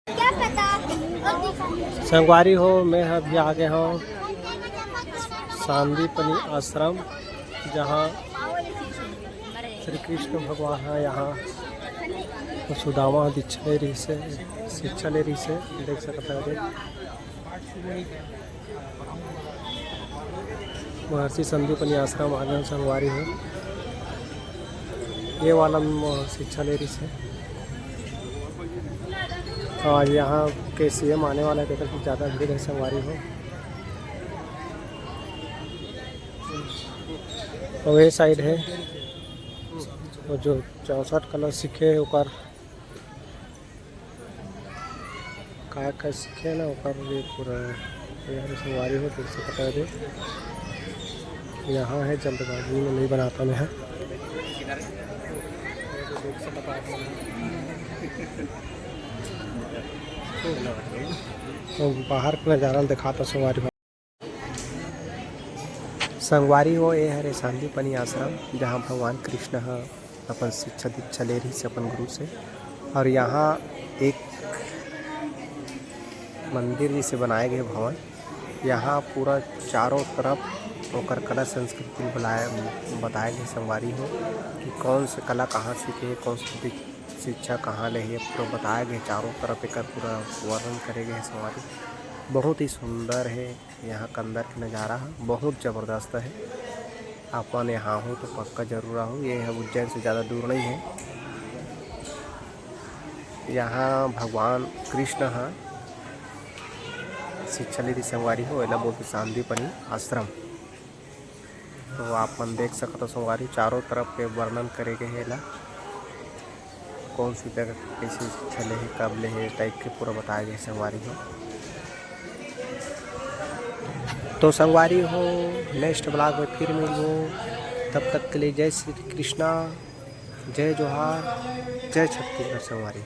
क्या पता। संगवारी हो, मैं अभी आ गया हूँ सांदीपनि आश्रम, जहाँ श्री कृष्ण भगवान है। यहाँ सुदामा दीक्षा ले रही से शिक्षा ले रही से देख सकते हैं। महर्षि संदीपनि आश्रम आ गए संगवारी हो, ये वाला शिक्षा ले रही से। और यहाँ के सीएम आने वाला है, देखकर ज़्यादा भीड़ है संगवारी हो। और ये साइड है वो जो 64 कलर सीखे ओकर का सीखे ना ओकर ये पूरा यहाँ संगवारी हो फिर से पता दे। यहाँ है जल्दबाजी में नहीं बनाता मैं है। तो बाहर का नज़ारा दिखाता संगवारी हो। संगवारी हो ये हरे सांदीपनि आश्रम, जहाँ भगवान कृष्ण अपन शिक्षा दीक्षा ले रही से अपन गुरु से। और यहाँ एक मंदिर जैसे बनाए गए भवन, यहाँ पूरा चारों तरफ होकर कला संस्कृति बताया गया संगवारी हो कि कौन से कला कहाँ सीखे, कौन सी शिक्षा कहाँ ले है, पूरा बताया गया। चारों तरफ एक पूरा वर्णन करे गए संगवारी। बहुत ही सुंदर है यहाँ का अंदर का नज़ारा, बहुत ज़बरदस्त है। अपन यहाँ हो तो पक्का जरूर आओ। ये है उज्जैन से ज़्यादा दूर नहीं है। यहाँ भगवान कृष्ण है शिक्षा ली संगवारी हो, एला बोलते सांदीपनि आश्रम। तो आप मन देख सकते हो संगवारी चारों तरफ के वर्णन करे गए है। एला कौन सी जगह कैसे शिक्षा ले है, कब ले है, टाइप के पूरा बताया गया संगवारी हो। तो संगवारी हो नेक्स्ट ब्लॉग में फिर मिलूँ, तब तक के लिए जय श्री कृष्णा, जय जोहार, जय छत्तीसगढ़ संगवारी।